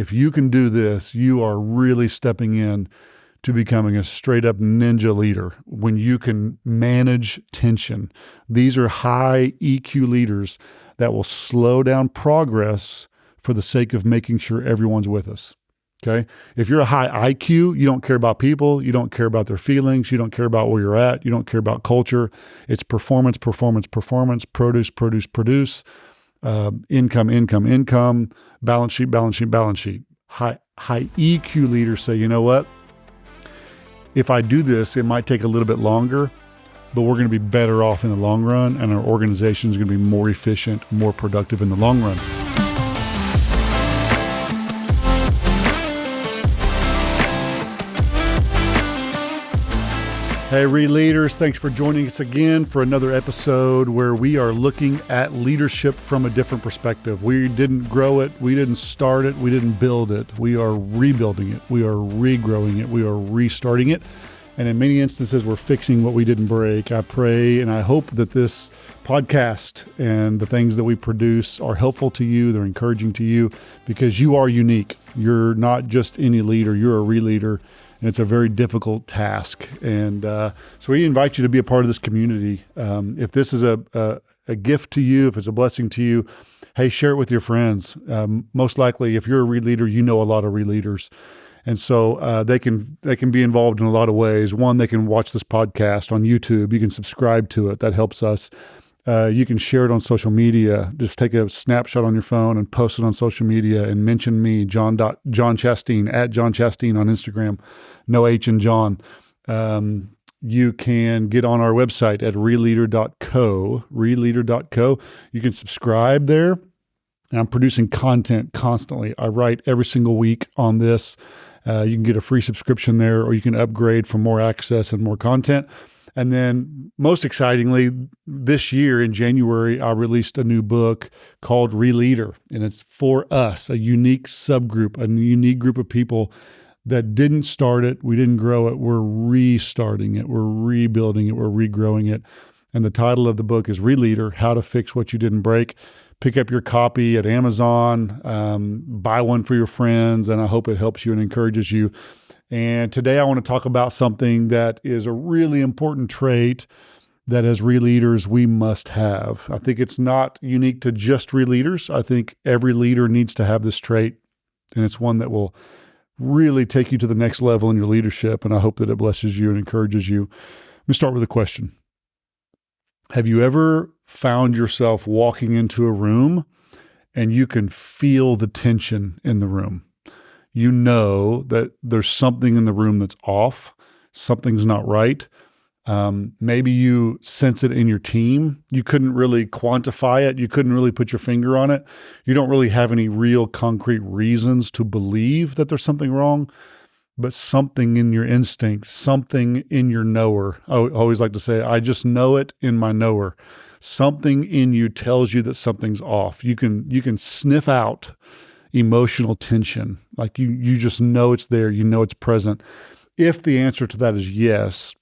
If you can do this, you are really stepping in to becoming a straight up ninja leader when you can manage tension. These are high EQ leaders that will slow down progress for the sake of making sure everyone's with us. Okay. If you're a high IQ, you don't care about people. You don't care about their feelings. You don't care about where you're at. You don't care about culture. It's performance, performance, performance, produce, produce, produce, income, income, income, balance sheet, balance sheet, balance sheet. High EQ leaders say, you know what? If I do this, it might take a little bit longer, but we're going to be better off in the long run, and our organization is going to be more efficient, more productive in the long run. Hey, ReLeader's, thanks for joining us again for another episode where we are looking at leadership from a different perspective. We didn't grow it. We didn't start it. We didn't build it. We are rebuilding it. We are regrowing it. We are restarting it. And in many instances, we're fixing what we didn't break. I pray and I hope that this podcast and the things that we produce are helpful to you. They're encouraging to you because you are unique. You're not just any leader. You're a ReLeader. And it's a very difficult task. And so we invite you to be a part of this community. If this is a gift to you, if it's a blessing to you, hey, share it with your friends. Most likely, if you're a ReLeader, you know a lot of ReLeaders. And so they can be involved in a lot of ways. One, they can watch this podcast on YouTube. You can subscribe to it. That helps us. You can share it on social media. Just take a snapshot on your phone and post it on social media and mention me, Jon Chasteen, at Jon Chasteen on Instagram. No H in John. You can get on our website at ReLeader.co. You can subscribe there. And I'm producing content constantly. I write every single week on this. You can get a free subscription there, or you can upgrade for more access and more content. And then most excitingly, this year in January, I released a new book called ReLeader, and it's for us, a unique subgroup, a unique group of people that didn't start it. We didn't grow it. We're restarting it. We're rebuilding it. We're regrowing it. And the title of the book is ReLeader, How to Fix What You Didn't Break. Pick up your copy at Amazon, buy one for your friends, and I hope it helps you and encourages you. And today I want to talk about something that is a really important trait that as ReLeaders we must have. I think it's not unique to just ReLeaders. I think every leader needs to have this trait, and it's one that will really take you to the next level in your leadership, and I hope that it blesses you and encourages you. Let me start with a question. Have you ever found yourself walking into a room and you can feel the tension in the room? You know that there's something in the room that's off, something's not right. Maybe you sense it in your team. You couldn't really quantify it. You couldn't really put your finger on it. You don't really have any real concrete reasons to believe that there's something wrong, but something in your instinct, something in your knower. I always like to say, I just know it in my knower. Something in you tells you that something's off. You can sniff out emotional tension. Like you just know it's there. You know it's present. If the answer to that is yes,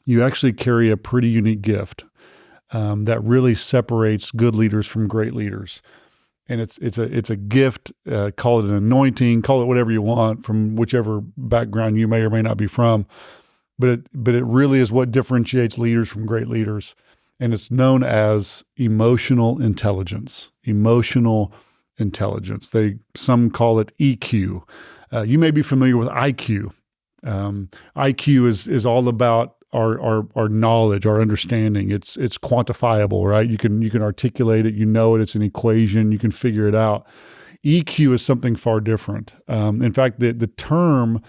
you actually carry a pretty unique gift that really separates good leaders from great leaders. And it's a gift. Call it an anointing. Call it whatever you want from whichever background you may or may not be from. But it really is what differentiates leaders from great leaders. And it's known as emotional intelligence. Emotional intelligence. Some call it EQ. You may be familiar with IQ. IQ is all about our knowledge, our understanding. It's quantifiable, right? You can articulate it. You know it. It's an equation. You can figure it out. EQ is something far different. In fact, the term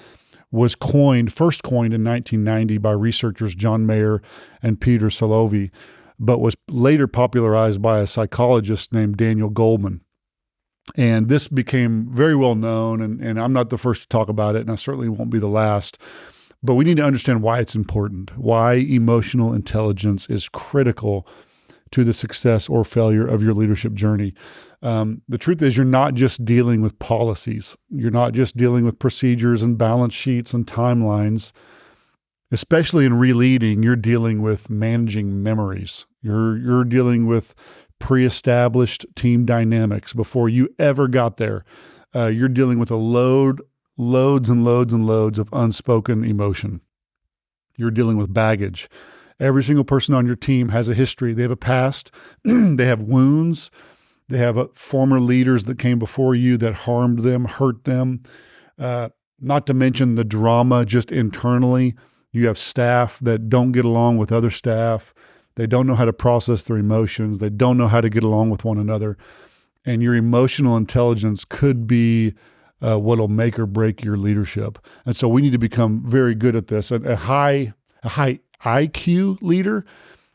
was first coined in 1990 by researchers John Mayer and Peter Salovey, but was later popularized by a psychologist named Daniel Goleman. And this became very well known, and I'm not the first to talk about it, and I certainly won't be the last. But we need to understand why it's important, why emotional intelligence is critical to the success or failure of your leadership journey. The truth is, you're not just dealing with policies. You're not just dealing with procedures and balance sheets and timelines. Especially in ReLeading, you're dealing with managing memories. You're dealing with pre-established team dynamics before you ever got there. you're dealing with loads and loads and loads of unspoken emotion. You're dealing with baggage. Every single person on your team has a history. They have a past. They have wounds. They have former leaders that came before you that harmed them, hurt them. Not to mention the drama just internally. You have staff that don't get along with other staff. They don't know how to process their emotions. They don't know how to get along with one another. And your emotional intelligence could be what'll make or break your leadership. And so we need to become very good at this. A high IQ leader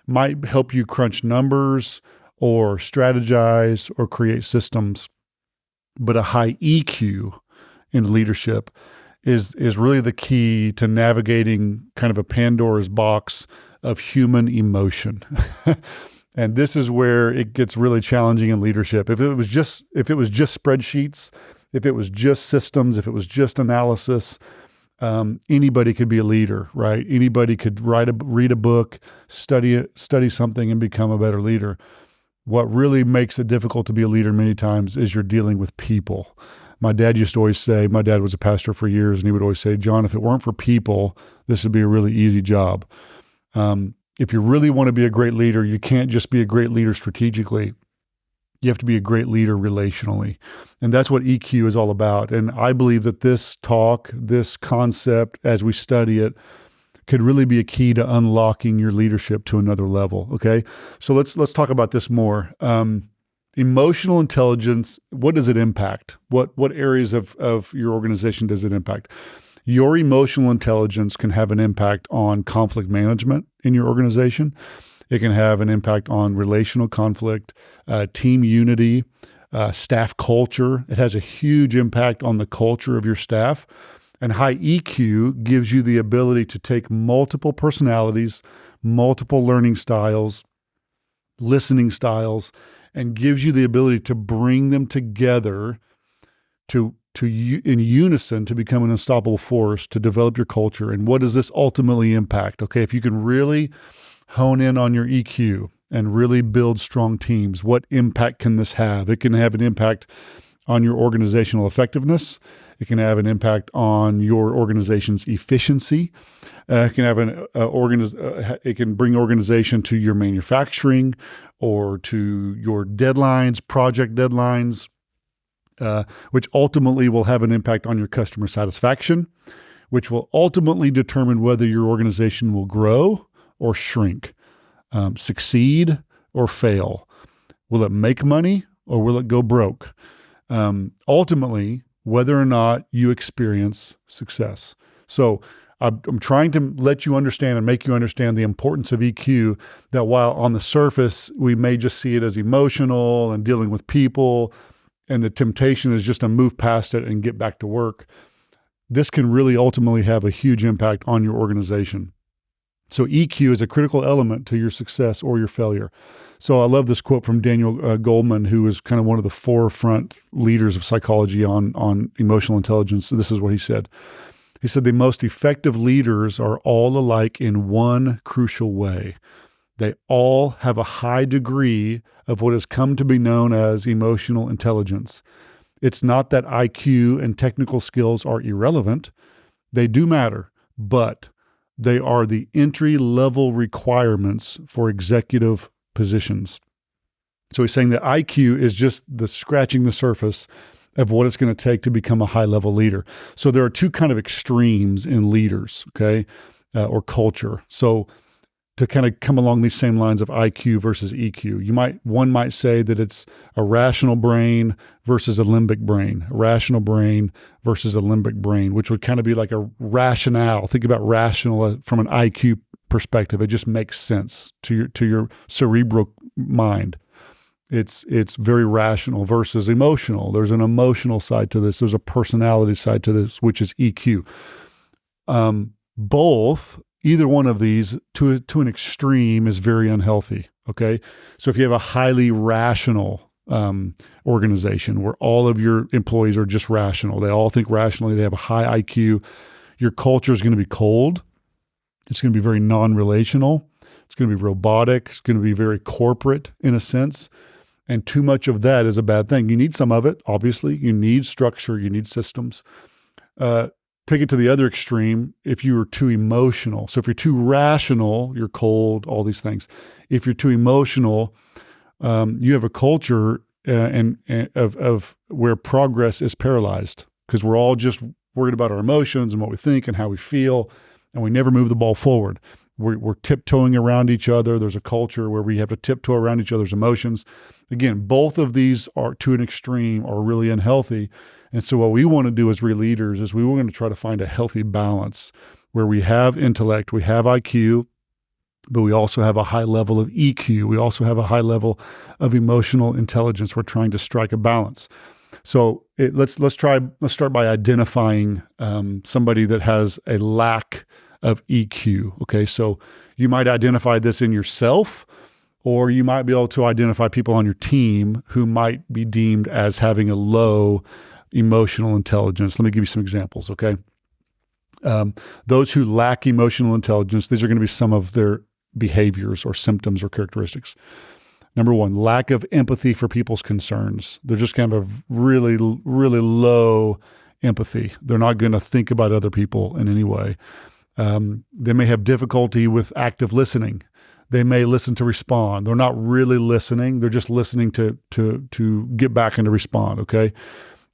might help you crunch numbers or strategize or create systems. But a high EQ in leadership is really the key to navigating kind of a Pandora's box of human emotion. And this is where it gets really challenging in leadership. If it was just spreadsheets, if it was just systems, if it was just analysis, anybody could be a leader, right? Anybody could read a book, study something, and become a better leader. What really makes it difficult to be a leader many times is you're dealing with people. My dad used to always say, my dad was a pastor for years, and he would always say, John, if it weren't for people, this would be a really easy job. If you really want to be a great leader, you can't just be a great leader strategically. You have to be a great leader relationally. And that's what EQ is all about. And I believe that this talk, this concept, as we study it, could really be a key to unlocking your leadership to another level. Okay. So let's talk about this more. Emotional intelligence, what does it impact? What areas of your organization does it impact? Your emotional intelligence can have an impact on conflict management in your organization. It can have an impact on relational conflict, team unity, staff culture. It has a huge impact on the culture of your staff. And high EQ gives you the ability to take multiple personalities, multiple learning styles, listening styles, and gives you the ability to bring them together in unison to become an unstoppable force to develop your culture. And what does this ultimately impact? Okay, if you can really hone in on your EQ and really build strong teams, what impact can this have? It can have an impact on your organizational effectiveness. It can have an impact on your organization's efficiency. It can have it can bring organization to your manufacturing or to your deadlines, project deadlines, which ultimately will have an impact on your customer satisfaction, which will ultimately determine whether your organization will grow or shrink, succeed or fail. Will it make money or will it go broke? Ultimately, whether or not you experience success. So I'm trying to let you understand and make you understand the importance of EQ, that while on the surface, we may just see it as emotional and dealing with people, and the temptation is just to move past it and get back to work, this can really ultimately have a huge impact on your organization. So EQ is a critical element to your success or your failure. So I love this quote from Daniel Goleman, who is kind of one of the forefront leaders of psychology on emotional intelligence. This is what he said. He said, the most effective leaders are all alike in one crucial way. They all have a high degree of what has come to be known as emotional intelligence. It's not that IQ and technical skills are irrelevant. They do matter, but they are the entry-level requirements for executive positions. So he's saying that IQ is just the scratching the surface of what it's going to take to become a high-level leader. So there are two kind of extremes in leaders, okay, or culture. So to kind of come along these same lines of IQ versus EQ, one might say that it's a rational brain versus a limbic brain, a rational brain versus a limbic brain, which would kind of be like a rationale. Think about rational from an IQ perspective. It just makes sense to your cerebral mind. It's very rational versus emotional. There's an emotional side to this. There's a personality side to this, which is EQ. Either one of these to an extreme is very unhealthy. Okay. So if you have a highly rational organization where all of your employees are just rational, they all think rationally, they have a high IQ, your culture is going to be cold. It's going to be very non-relational. It's going to be robotic. It's going to be very corporate in a sense. And too much of that is a bad thing. You need some of it, obviously. You need structure, you need systems. Take it to the other extreme if you are too emotional. So if you're too rational, you're cold, all these things. If you're too emotional, you have a culture of where progress is paralyzed because we're all just worried about our emotions and what we think and how we feel, and we never move the ball forward. We're tiptoeing around each other. There's a culture where we have to tiptoe around each other's emotions. Again, both of these are to an extreme are really unhealthy. And so what we want to do as ReLeaders is we want to try to find a healthy balance where we have intellect, we have IQ, but we also have a high level of EQ. We also have a high level of emotional intelligence. We're trying to strike a balance. So let's start by identifying somebody that has a lack of EQ. Okay, so you might identify this in yourself, or you might be able to identify people on your team who might be deemed as having a low emotional intelligence. Let me give you some examples, okay? Those who lack emotional intelligence, these are going to be some of their behaviors or symptoms or characteristics. Number one, lack of empathy for people's concerns. They're just kind of really, really low empathy. They're not going to think about other people in any way. They may have difficulty with active listening. They may listen to respond. They're not really listening. They're just listening to get back and to respond, okay?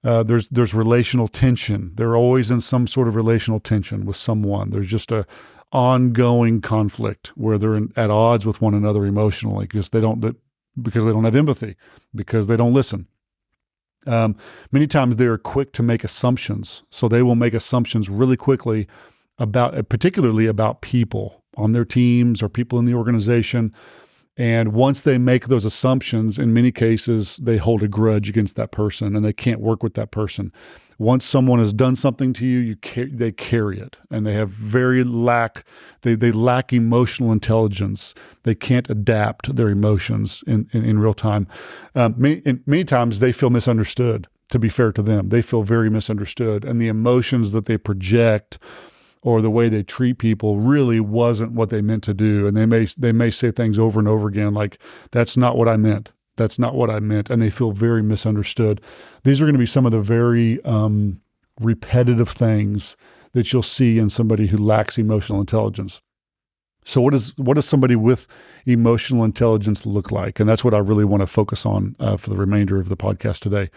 There's relational tension. They're always in some sort of relational tension with someone. There's just a ongoing conflict where they're at odds with one another emotionally because they don't have empathy, because they don't listen. Many times they are quick to make assumptions. So they will make assumptions really quickly particularly about people on their teams or people in the organization. And once they make those assumptions, in many cases, they hold a grudge against that person and they can't work with that person. Once someone has done something to you, they carry it, and they have they lack emotional intelligence. They can't adapt their emotions in real time. Many times they feel misunderstood, to be fair to them. They feel very misunderstood, and the emotions that they project or the way they treat people really wasn't what they meant to do. And they may say things over and over again like, that's not what I meant. That's not what I meant. And they feel very misunderstood. These are going to be some of the very repetitive things that you'll see in somebody who lacks emotional intelligence. So what does somebody with emotional intelligence look like? And that's what I really want to focus on for the remainder of the podcast today.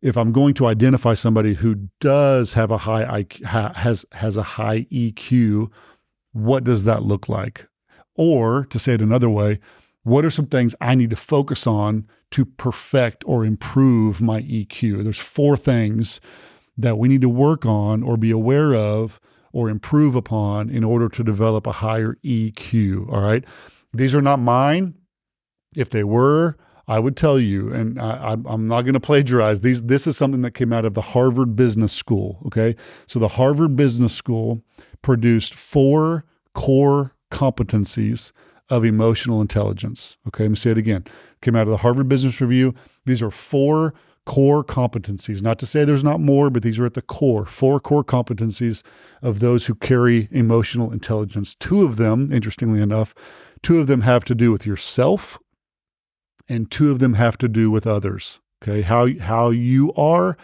If I'm going to identify somebody who does have a high IQ, has a high EQ, what does that look like? Or to say it another way, what are some things I need to focus on to perfect or improve my EQ? There's 4 things that we need to work on or be aware of or improve upon in order to develop a higher EQ, all right? These are not mine. If they were, I would tell you, and I'm not going to plagiarize these. This is something that came out of the Harvard Business School, okay? So the Harvard Business School produced 4 core competencies of emotional intelligence, okay? Let me say it again. Came out of the Harvard Business Review. These are 4 core competencies. Not to say there's not more, but these are at the core. 4 core competencies of those who carry emotional intelligence. 2 of them, interestingly enough, 2 of them have to do with yourself, and 2 of them have to do with others, okay? How you are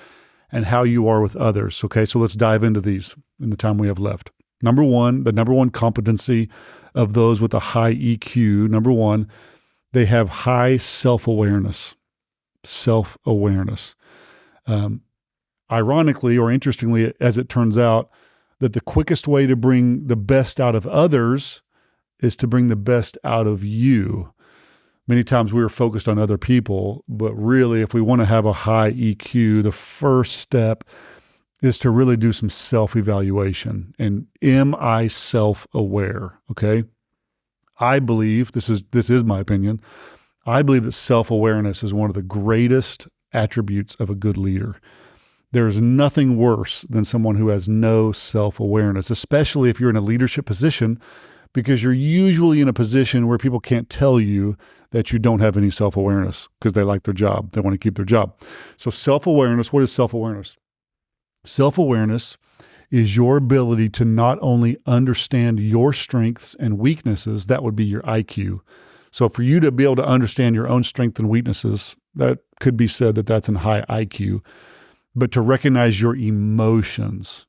and how you are with others, okay? So let's dive into these in the time we have left. The number one competency of those with a high EQ, number 1, they have high self-awareness. Self-awareness. Ironically or interestingly, as it turns out, that the quickest way to bring the best out of others is to bring the best out of you. Many times we are focused on other people, but really if we want to have a high EQ, the first step is to really do some self-evaluation. And am I self-aware? Okay. I believe, this is my opinion, I believe that self-awareness is one of the greatest attributes of a good leader. There's nothing worse than someone who has no self-awareness, especially if you're in a leadership position, because you're usually in a position where people can't tell you that you don't have any self-awareness because they like their job. They want to keep their job. So self-awareness, what is self-awareness? Self-awareness is your ability to not only understand your strengths and weaknesses, that would be your IQ. So for you to be able to understand your own strengths and weaknesses, that could be said that that's in high IQ, but to recognize your emotions.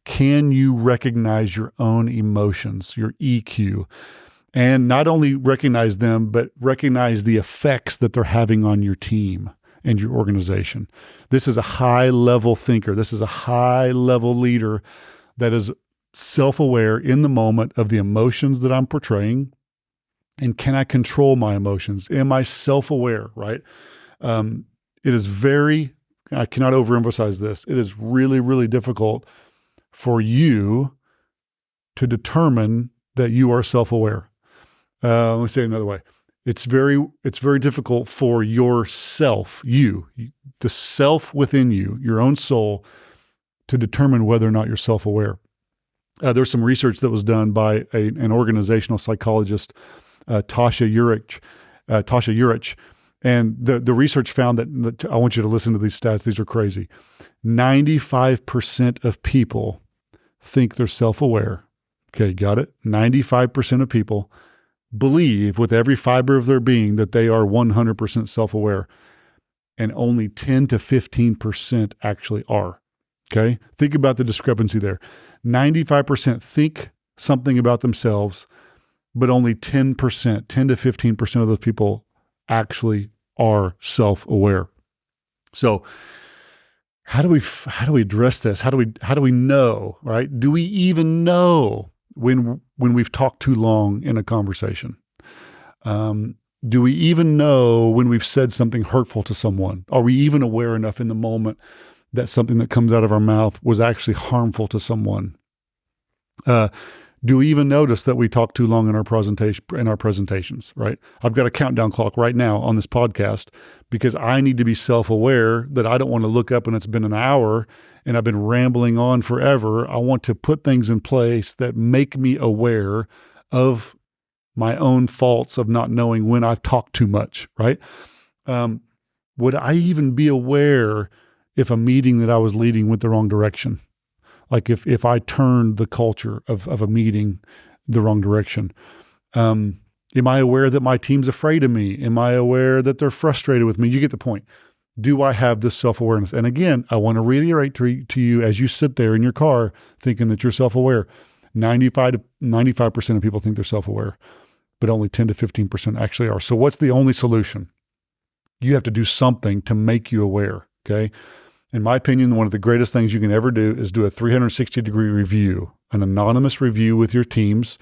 Can you recognize your own emotions, your EQ? And not only recognize them, but recognize the effects that they're having on your team and your organization. This is a high-level thinker. This is a high-level leader that is self-aware in the moment of the emotions that I'm portraying. And can I control my emotions? Am I self-aware, right? It is I cannot overemphasize this. It is really, really difficult for you to determine that you are self-aware. Let me say it another way. It's very difficult for yourself, the self within you, your own soul, to determine whether or not you're self-aware. There's some research that was done by an organizational psychologist, Tasha Urich, and the research found that I want you to listen to these stats. These are crazy. 95% of people think they're self-aware. Okay, got it? 95% of people believe with every fiber of their being that they are 100% self-aware, and only 10 to 15% actually are. Okay? Think about the discrepancy there. 95% think something about themselves, but only 10 to 15% of those people actually are self-aware. So how do we address this? How do we know, right? Do we even know when we've talked too long in a conversation? Do we even know when we've said something hurtful to someone? Are we even aware enough in the moment that something that comes out of our mouth was actually harmful to someone? Do we even notice that we talk too long in our presentations, right? I've got a countdown clock right now on this podcast because I need to be self-aware that I don't want to look up and it's been an hour and I've been rambling on forever. I want to put things in place that make me aware of my own faults of not knowing when I've talked too much, right? Would I even be aware if a meeting that I was leading went the wrong direction? Like if I turned the culture of a meeting the wrong direction, am I aware that my team's afraid of me? Am I aware that they're frustrated with me? You get the point. Do I have this self-awareness? And again, I want to reiterate to you as you sit there in your car thinking that you're self-aware, 95% of people think they're self-aware, but only 10 to 15% actually are. So what's the only solution? You have to do something to make you aware, okay? In my opinion, one of the greatest things you can ever do is do a 360-degree review, an anonymous review with your teams.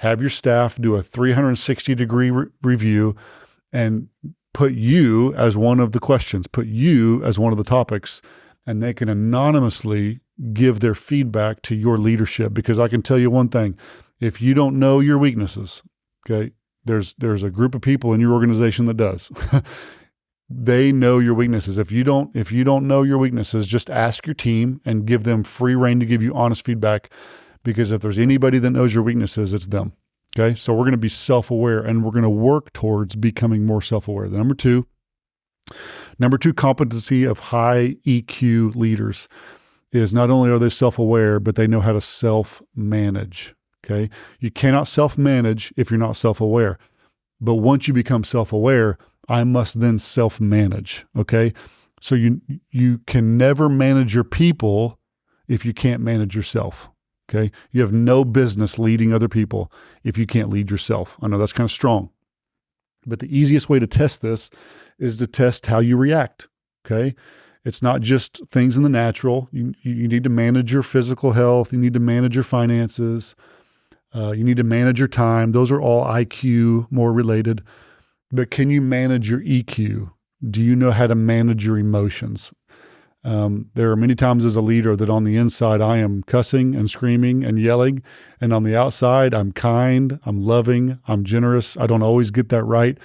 Have your staff do a 360-degree review and put you as one of the questions, put you as one of the topics, and they can anonymously give their feedback to your leadership. Because I can tell you one thing, if you don't know your weaknesses, okay, there's a group of people in your organization that does. They know your weaknesses. If you don't know your weaknesses, just ask your team and give them free rein to give you honest feedback. Because if there's anybody that knows your weaknesses, it's them. Okay. So we're going to be self-aware and we're going to work towards becoming more self-aware. Number two competency of high EQ leaders is not only are they self-aware, but they know how to self-manage. Okay. You cannot self-manage if you're not self-aware. But once you become self-aware, I must then self-manage, okay? So you can never manage your people if you can't manage yourself, okay? You have no business leading other people if you can't lead yourself. I know that's kind of strong, but the easiest way to test this is to test how you react, okay? It's not just things in the natural. You need to manage your physical health. You need to manage your finances. You need to manage your time. Those are all IQ more related. But can you manage your EQ? Do you know how to manage your emotions? There are many times as a leader that on the inside, I am cussing and screaming and yelling. And on the outside, I'm kind, I'm loving, I'm generous. I don't always get that right.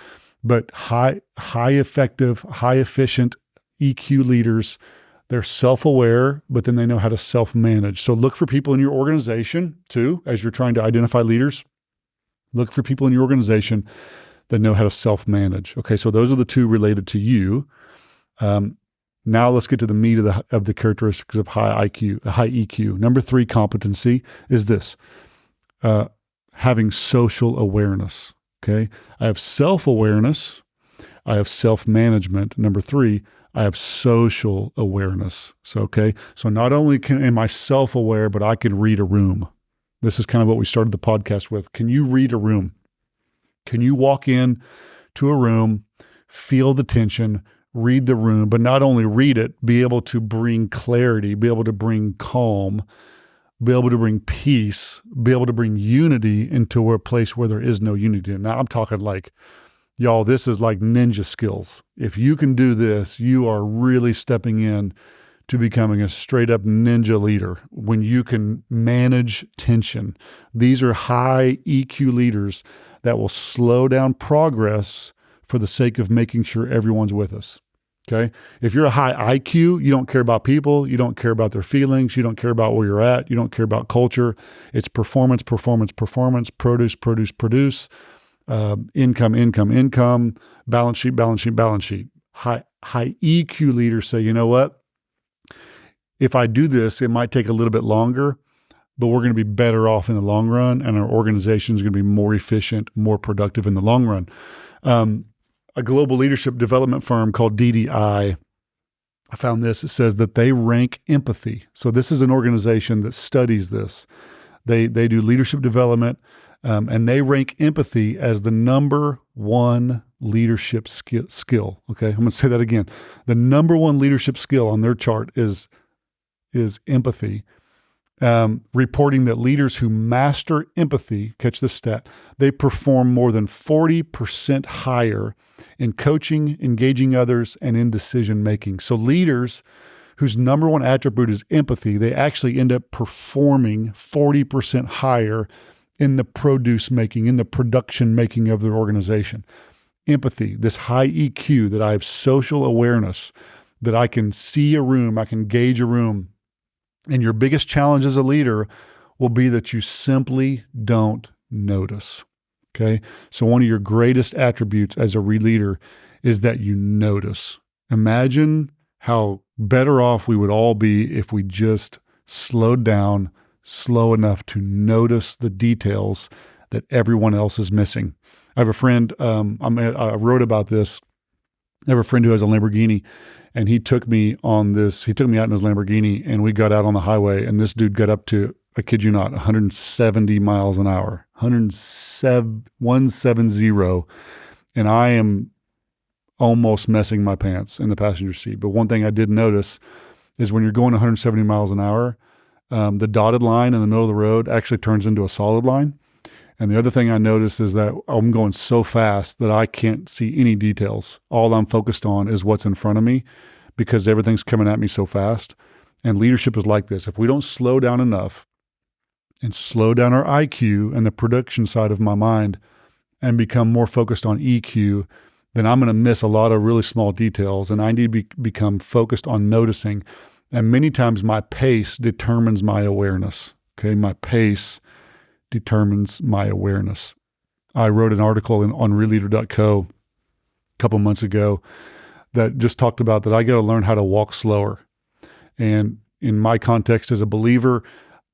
But high effective, high efficient EQ leaders, they're self-aware, but then they know how to self-manage. So look for people in your organization too, as you're trying to identify leaders. Look for people in your organization that know how to self-manage. Okay, so those are the two related to you. Now let's get to the meat of the characteristics of high EQ. Number 3 competency is this, having social awareness. Okay. I have self-awareness. I have self-management. Number 3, I have social awareness. So not only am I self-aware, but I can read a room. This is kind of what we started the podcast with. Can you read a room? Can you walk in to a room, feel the tension, read the room, but not only read it, be able to bring clarity, be able to bring calm, be able to bring peace, be able to bring unity into a place where there is no unity. Now I'm talking like, y'all, this is like ninja skills. If you can do this, you are really stepping in to becoming a straight up ninja leader when you can manage tension. These are high EQ leaders that will slow down progress for the sake of making sure everyone's with us. Okay. If you're a high IQ, you don't care about people. You don't care about their feelings. You don't care about where you're at. You don't care about culture. It's performance, performance, performance, produce, produce, produce, income, income, income, balance sheet, balance sheet, balance sheet. High EQ leaders say, you know what? If I do this, it might take a little bit longer, but we're going to be better off in the long run, and our organization is going to be more efficient, more productive in the long run. A global leadership development firm called DDI, I found this. It says that they rank empathy. So this is an organization that studies this. They do leadership development, and they rank empathy as the number 1 leadership skill. Okay, I'm going to say that again. The number 1 leadership skill on their chart is empathy. Reporting that leaders who master empathy, catch this stat, they perform more than 40% higher in coaching, engaging others, and in decision-making. So leaders whose number 1 attribute is empathy, they actually end up performing 40% higher in the produce making, in the production making of their organization. Empathy, this high EQ, that I have social awareness, that I can see a room, I can gauge a room. And your biggest challenge as a leader will be that you simply don't notice. Okay. So one of your greatest attributes as a leader is that you notice. Imagine how better off we would all be if we just slowed down slow enough to notice the details that everyone else is missing. I have a friend, I wrote about this. I have a friend who has a Lamborghini, and he took me out in his Lamborghini, and we got out on the highway, and this dude got up to, I kid you not, 170 miles an hour, 170, and I am almost messing my pants in the passenger seat. But one thing I did notice is when you're going 170 miles an hour, the dotted line in the middle of the road actually turns into a solid line. And the other thing I noticed is that I'm going so fast that I can't see any details. All I'm focused on is what's in front of me because everything's coming at me so fast. And leadership is like this. If we don't slow down enough and slow down our IQ and the production side of my mind and become more focused on EQ, then I'm going to miss a lot of really small details. And I need to become focused on noticing. And many times my pace determines my awareness. Okay, my pace determines my awareness. I wrote an article on ReLeader.co a couple months ago that just talked about that I got to learn how to walk slower. And in my context as a believer,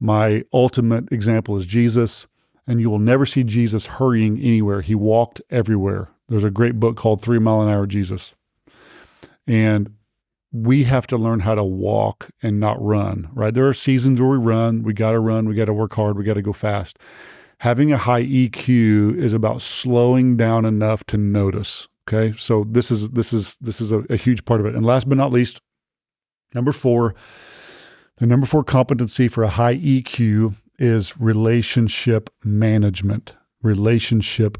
my ultimate example is Jesus, and you will never see Jesus hurrying anywhere. He walked everywhere. There's a great book called 3 Mile an Hour Jesus. And we have to learn how to walk and not run, right? There are seasons where we run, we got to work hard, we got to go fast. Having a high EQ is about slowing down enough to notice. Okay. So this is a huge part of it. And last but not least, number 4, the number 4 competency for a high EQ is relationship management. Relationship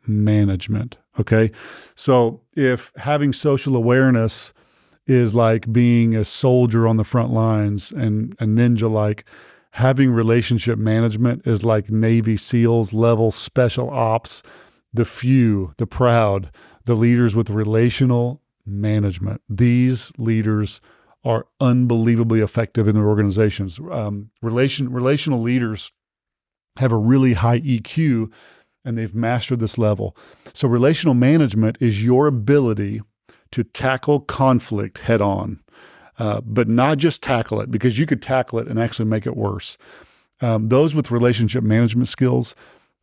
management. Okay. So if having social awareness is like being a soldier on the front lines and a ninja, like having relationship management is like Navy SEALs level special ops, the few, the proud, the leaders with relational management. These leaders are unbelievably effective in their organizations. Relational leaders have a really high EQ and they've mastered this level. So relational management is your ability to tackle conflict head on, but not just tackle it, because you could tackle it and actually make it worse. Those with relationship management skills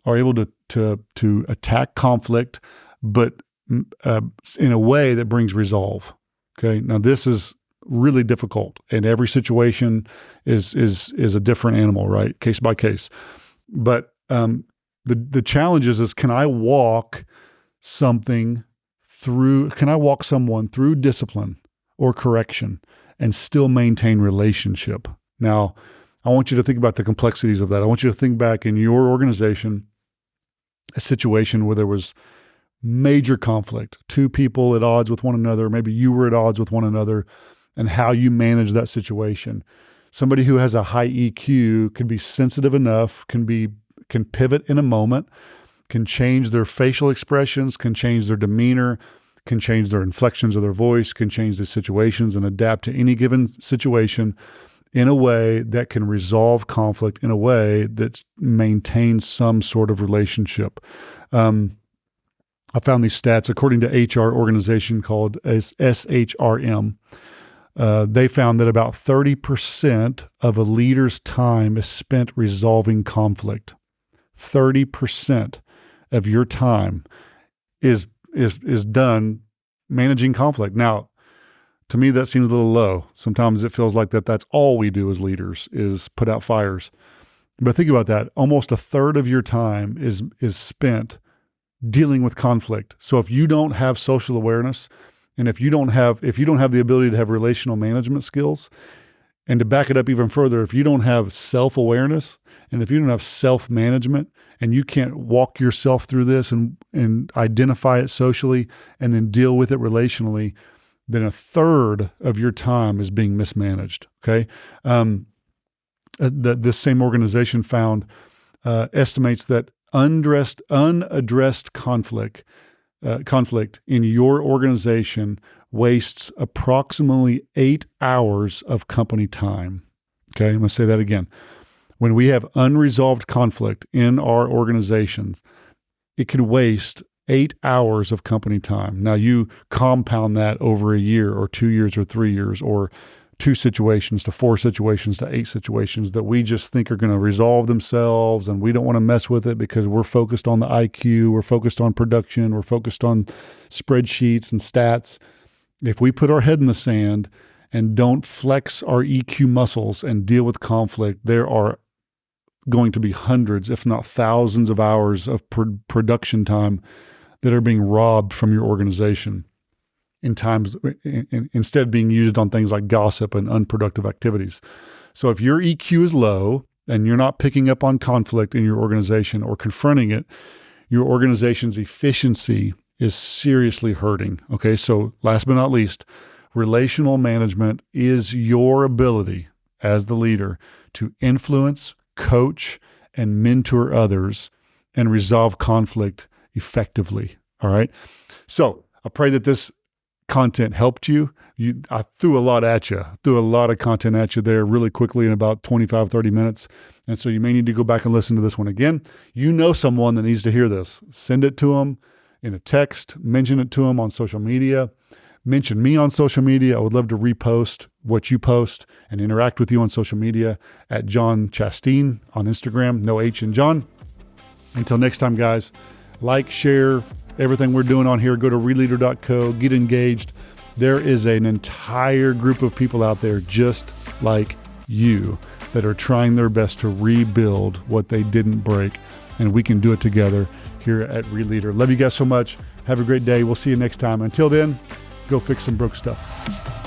are able to attack conflict, but in a way that brings resolve. Okay. Now this is really difficult, and every situation is a different animal, right? Case by case. But the challenge is can I walk someone through discipline or correction and still maintain relationship? Now, I want you to think about the complexities of that. I want you to think back in your organization, a situation where there was major conflict, two people at odds with one another, maybe you were at odds with one another, and how you manage that situation. Somebody who has a high EQ can be sensitive enough, can pivot in a moment, can change their facial expressions, can change their demeanor, can change their inflections of their voice, can change the situations and adapt to any given situation in a way that can resolve conflict in a way that maintains some sort of relationship. I found these stats according to HR organization called SHRM. They found that about 30% of a leader's time is spent resolving conflict. 30% of your time is done managing conflict. Now, to me, that seems a little low. Sometimes it feels like that's all we do as leaders is put out fires. But think about that. Almost a third of your time is spent dealing with conflict. So if you don't have social awareness, and if you don't have the ability to have relational management skills, and to back it up even further, if you don't have self-awareness, and if you don't have self-management, and you can't walk yourself through this and identify it socially and then deal with it relationally, then a third of your time is being mismanaged. Okay. This same organization estimates that unaddressed conflict in your organization wastes approximately 8 hours of company time. Okay, I'm going to say that again. When we have unresolved conflict in our organizations, it can waste 8 hours of company time. Now you compound that over a year or 2 years or 3 years or 2 situations to 4 situations to 8 situations that we just think are going to resolve themselves, and we don't want to mess with it because we're focused on the IQ, we're focused on production, we're focused on spreadsheets and stats. If we put our head in the sand and don't flex our EQ muscles and deal with conflict, there are going to be hundreds, if not thousands of hours of production time that are being robbed from your organization instead being used on things like gossip and unproductive activities. So if your EQ is low and you're not picking up on conflict in your organization or confronting it, your organization's efficiency is seriously hurting. Okay. So last but not least, relational management is your ability as the leader to influence, coach, and mentor others and resolve conflict effectively. All right. So I pray that this content helped you. I threw a lot at you, threw a lot of content at you there really quickly in about 25, 30 minutes. And so you may need to go back and listen to this one again. You know someone that needs to hear this. Send it to them in a text, mention it to them on social media, mention me on social media. I would love to repost what you post and interact with you on social media at Jon Chasteen on Instagram, no H in John. Until next time, guys, like, share everything we're doing on here. Go to ReLeader.co, get engaged. There is an entire group of people out there just like you that are trying their best to rebuild what they didn't break. And we can do it together here at ReLeader. Love you guys so much. Have a great day. We'll see you next time. Until then, go fix some broke stuff.